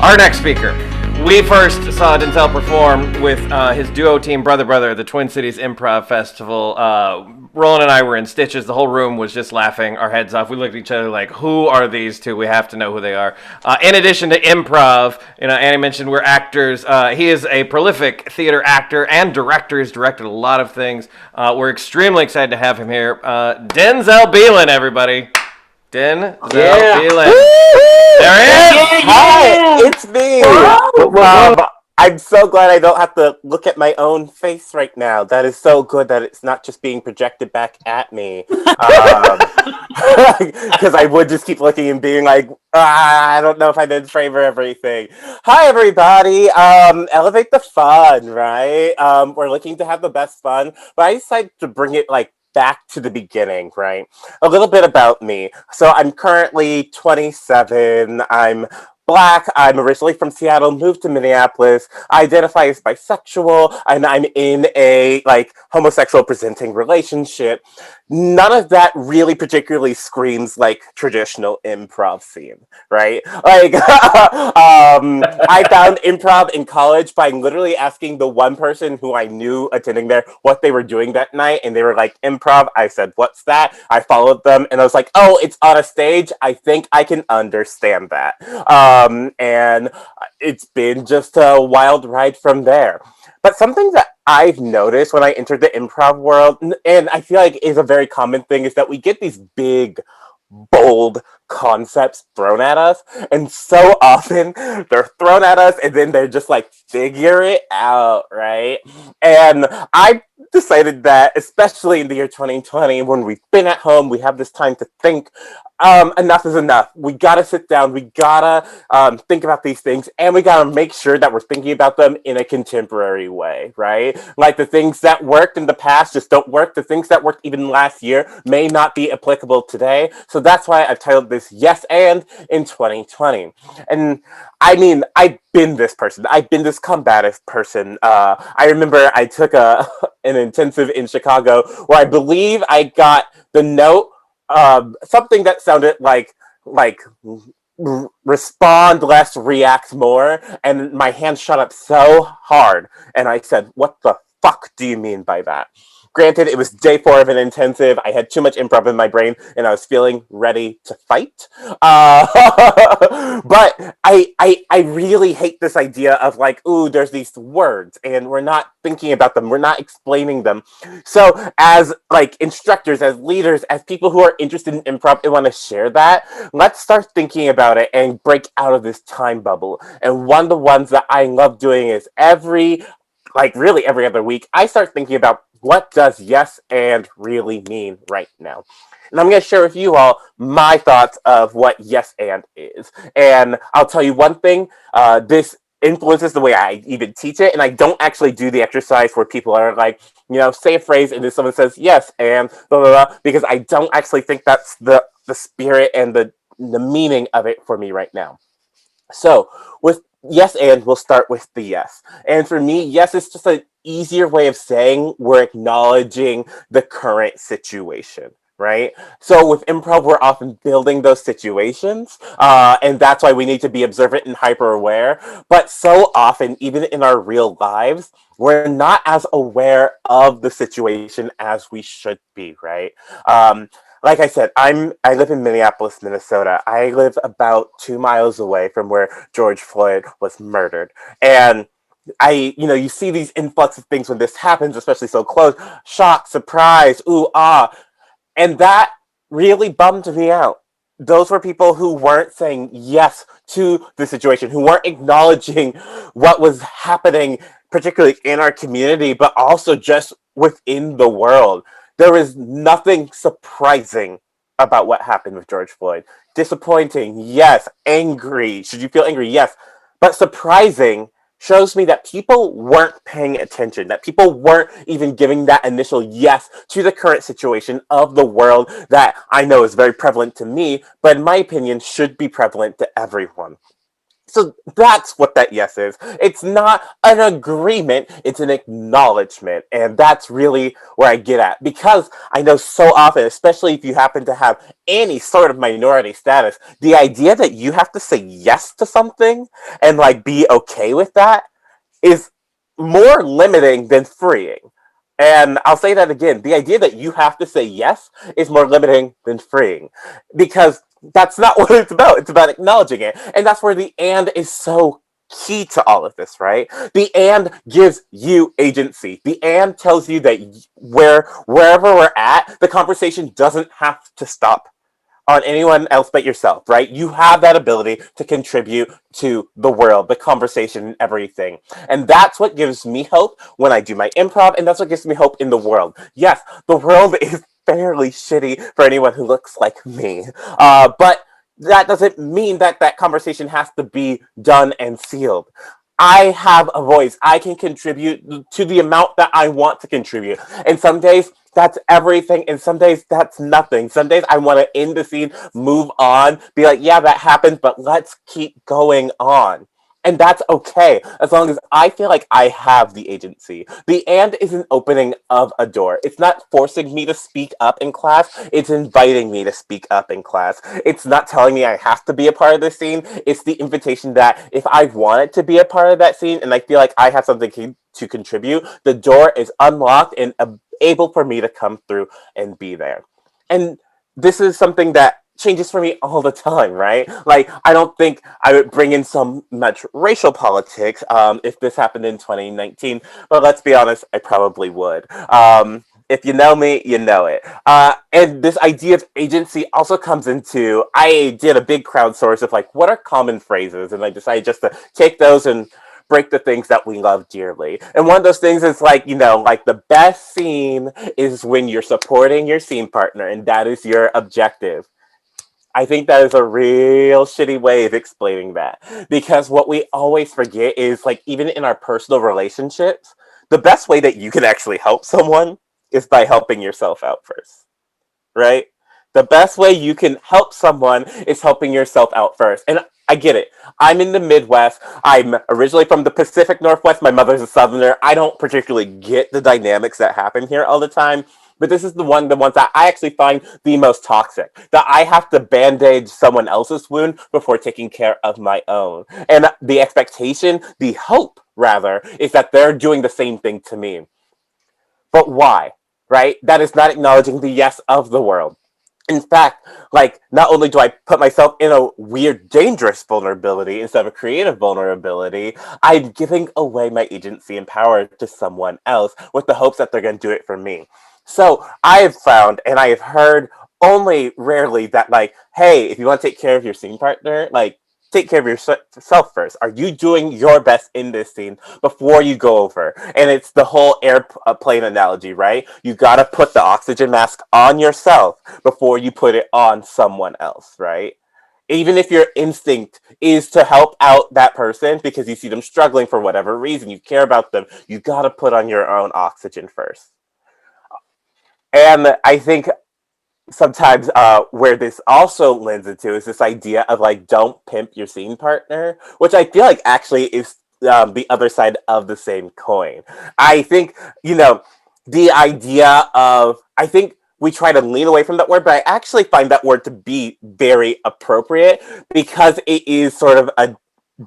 Our next speaker. We first saw Denzel perform with his duo team, Brother Brother, at the Twin Cities Improv Festival. Roland and I were in stitches. The whole room was just laughing our heads off. We looked at each other like, who are these two? We have to know who they are. In addition to improv, Annie mentioned we're actors. He is a prolific theater actor and director. He's directed a lot of things. We're extremely excited to have him here. Denzel Belin, everybody. Denzel Belin. There he is. Hi, it's me. I'm so glad I don't have to look at my own face right now. That is so good that it's not just being projected back at me. Because I would just keep looking and being like, I don't know if I'm in frame or everything. Hi, everybody. Elevate the fun, right? We're looking to have the best fun, but I decided to bring it back to the beginning, right? A little bit about me. So I'm currently 27. I'm Black. I'm originally from Seattle, moved to Minneapolis. I identify as bisexual, and I'm in a homosexual presenting relationship. None of that really particularly screams like traditional improv scene, right? I found improv in college by literally asking the one person who I knew attending there what they were doing that night, and they were like, improv. I said, what's that? I followed them, and I was like, oh, it's on a stage. I think I can understand that. And it's been just a wild ride from there. But something that I've noticed when I entered the improv world, and I feel like is a very common thing, is that we get these big, bold concepts thrown at us, and so often they're thrown at us and then they're just like, figure it out, right? And I decided that, especially in the year 2020, when we've been at home, we have this time to think. Enough is enough. We gotta sit down. We gotta think about these things, and we gotta make sure that we're thinking about them in a contemporary way, right? Like the things that worked in the past just don't work. The things that worked even last year may not be applicable today. So that's why I've titled this "Yes and" in 2020. And I mean, I've been this person. I've been this combative person. I remember I took an intensive in Chicago where I believe I got the note, something that sounded like respond less, react more, and my hand shot up so hard, and I said, "What the fuck do you mean by that?" Granted, it was day 4 of an intensive. I had too much improv in my brain, and I was feeling ready to fight. But I really hate this idea of ooh, there's these words, and we're not thinking about them. We're not explaining them. So, as instructors, as leaders, as people who are interested in improv and want to share that, let's start thinking about it and break out of this time bubble. And one of the ones that I love doing is really every other week, I start thinking about what does yes and really mean right now. And I'm going to share with you all my thoughts of what yes and is. And I'll tell you one thing, this influences the way I even teach it. And I don't actually do the exercise where people are say a phrase and then someone says yes and blah, blah, blah, because I don't actually think that's the spirit and the meaning of it for me right now. So with yes and, we'll start with the yes. And for me, yes is just an easier way of saying we're acknowledging the current situation, right? So with improv, we're often building those situations, and that's why we need to be observant and hyper aware. But so often, even in our real lives, we're not as aware of the situation as we should be, right? Like I said, I live in Minneapolis, Minnesota. I live about 2 miles away from where George Floyd was murdered. And you see these influx of things when this happens, especially so close. Shock, surprise, ooh, ah. And that really bummed me out. Those were people who weren't saying yes to the situation, who weren't acknowledging what was happening, particularly in our community, but also just within the world. There is nothing surprising about what happened with George Floyd. Disappointing, yes. Angry, should you feel angry? Yes. But surprising shows me that people weren't paying attention, that people weren't even giving that initial yes to the current situation of the world that I know is very prevalent to me, but in my opinion should be prevalent to everyone. So that's what that yes is. It's not an agreement, it's an acknowledgement. And that's really where I get at. Because I know so often, especially if you happen to have any sort of minority status, the idea that you have to say yes to something and like be okay with that is more limiting than freeing. And I'll say that again. The idea that you have to say yes is more limiting than freeing. Because that's not what it's about. It's about acknowledging it. And that's where the and is so key to all of this, right? The and gives you agency. The and tells you that wherever we're at, the conversation doesn't have to stop on anyone else but yourself, right? You have that ability to contribute to the world, the conversation, and everything. And that's what gives me hope when I do my improv, and that's what gives me hope in the world. Yes, the world is fairly shitty for anyone who looks like me. But that doesn't mean that that conversation has to be done and sealed. I have a voice. I can contribute to the amount that I want to contribute. And some days that's everything, and some days that's nothing. Some days I want to end the scene, move on, be like, yeah, that happened, but let's keep going on. And that's okay, as long as I feel like I have the agency. The and is an opening of a door. It's not forcing me to speak up in class, it's inviting me to speak up in class. It's not telling me I have to be a part of the scene, it's the invitation that if I wanted to be a part of that scene and I feel like I have something to contribute, the door is unlocked and able for me to come through and be there. And this is something that changes for me all the time, right? Like, I don't think I would bring in so much racial politics if this happened in 2019, but let's be honest, I probably would. If you know me, you know it. And this idea of agency also comes into, I did a big crowdsource of like, what are common phrases? And I decided just to take those and break the things that we love dearly. And one of those things is like, like the best scene is when you're supporting your scene partner and that is your objective. I think that is a real shitty way of explaining that. Because what we always forget is like, even in our personal relationships, the best way that you can actually help someone is by helping yourself out first, right? The best way you can help someone is helping yourself out first. And I get it. I'm in the Midwest. I'm originally from the Pacific Northwest. My mother's a Southerner. I don't particularly get the dynamics that happen here all the time. But this is the ones that I actually find the most toxic. That I have to band-aid someone else's wound before taking care of my own. And the expectation, the hope, rather, is that they're doing the same thing to me. But why? Right? That is not acknowledging the yes of the world. In fact, like, not only do I put myself in a weird, dangerous vulnerability instead of a creative vulnerability, I'm giving away my agency and power to someone else with the hopes that they're going to do it for me. So I have found, and I have heard only rarely that, like, hey, if you want to take care of your scene partner, like, take care of yourself first. Are you doing your best in this scene before you go over? And it's the whole airplane analogy, right? You gotta put the oxygen mask on yourself before you put it on someone else, right? Even if your instinct is to help out that person because you see them struggling for whatever reason, you care about them, you gotta put on your own oxygen first. And I think sometimes where this also lends into is this idea of like, don't pimp your scene partner, which I feel like actually is the other side of the same coin. I think, the idea of, I think we try to lean away from that word, but I actually find that word to be very appropriate because it is sort of a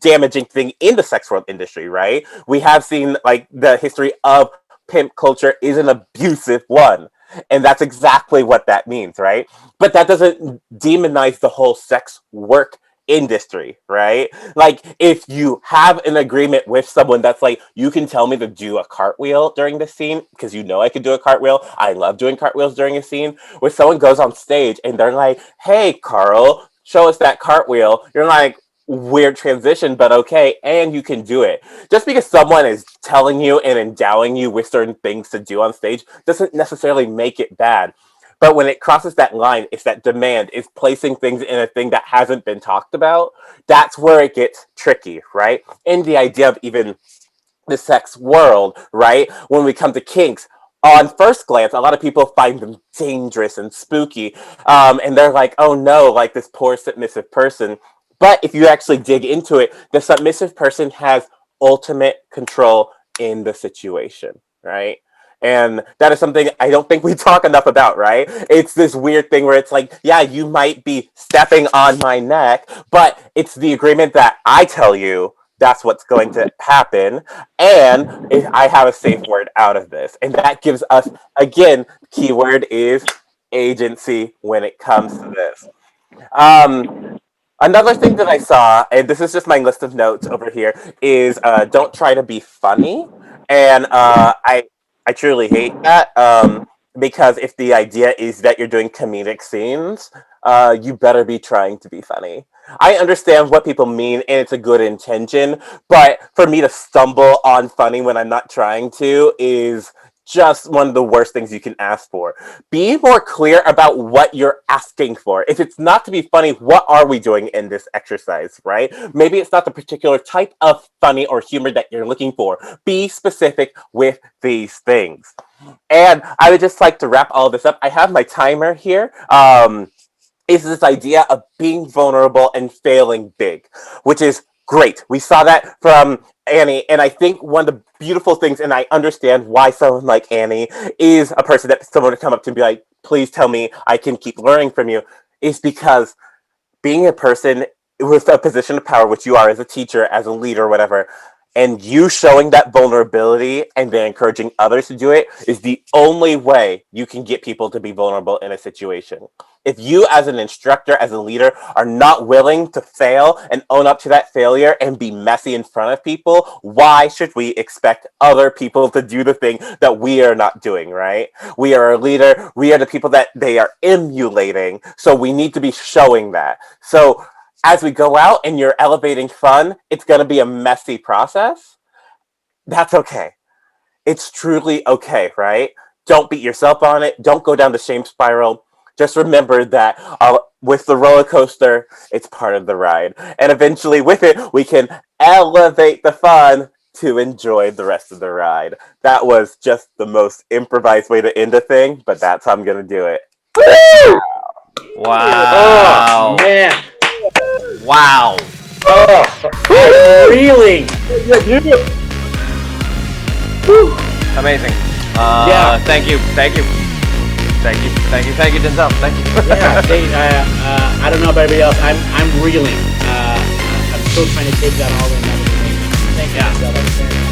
damaging thing in the sex world industry, right? We have seen like the history of pimp culture is an abusive one. And that's exactly what that means, right? But that doesn't demonize the whole sex work industry, right? Like, if you have an agreement with someone that's like, you can tell me to do a cartwheel during the scene because you know I can do a cartwheel. I love doing cartwheels during a scene. When someone goes on stage and they're like, hey, Carl, show us that cartwheel. You're like, weird transition, but okay, and you can do it. Just because someone is telling you and endowing you with certain things to do on stage doesn't necessarily make it bad. But when it crosses that line, it's that demand, is placing things in a thing that hasn't been talked about. That's where it gets tricky, right? And the idea of even the sex world, right? When we come to kinks, on first glance, a lot of people find them dangerous and spooky. And they're like, oh no, like this poor submissive person. But if you actually dig into it, the submissive person has ultimate control in the situation, right? And that is something I don't think we talk enough about, right? It's this weird thing where it's like, yeah, you might be stepping on my neck, but it's the agreement that I tell you that's what's going to happen. And if I have a safe word out of this. And that gives us, again, keyword is agency when it comes to this. Another thing that I saw, and this is just my list of notes over here, is don't try to be funny. And I truly hate that because if the idea is that you're doing comedic scenes, you better be trying to be funny. I understand what people mean and it's a good intention, but for me to stumble on funny when I'm not trying to is just one of the worst things you can ask for. Be more clear about what you're asking for. If it's not to be funny, what are we doing in this exercise, right? Maybe it's not the particular type of funny or humor that you're looking for. Be specific with these things. And I would just like to wrap all this up. I have my timer here. Is this idea of being vulnerable and failing big, which is great. We saw that from Annie, and I think one of the beautiful things, and I understand why someone like Annie is a person that someone would come up to and be like, please tell me I can keep learning from you, is because being a person with a position of power, which you are as a teacher, as a leader, whatever, and you showing that vulnerability and then encouraging others to do it is the only way you can get people to be vulnerable in a situation. If you, as an instructor, as a leader, are not willing to fail and own up to that failure and be messy in front of people, why should we expect other people to do the thing that we are not doing, right? We are a leader. We are the people that they are emulating. So we need to be showing that. So as we go out and you're elevating fun, it's going to be a messy process. That's okay. It's truly okay, right? Don't beat yourself on it. Don't go down the shame spiral. Just remember that with the roller coaster, it's part of the ride. And eventually, with it, we can elevate the fun to enjoy the rest of the ride. That was just the most improvised way to end a thing, but that's how I'm going to do it. Woo! Wow. Oh, man. Wow. Oh, I'm reeling. Amazing. Yeah. Thank you. Thank you. Thank you. Thank you. Thank you, Denzel. Thank you. Yeah, I don't know about everybody else. I'm reeling. I'm still trying to take that all in. Thank you, Denzel. That was fantastic.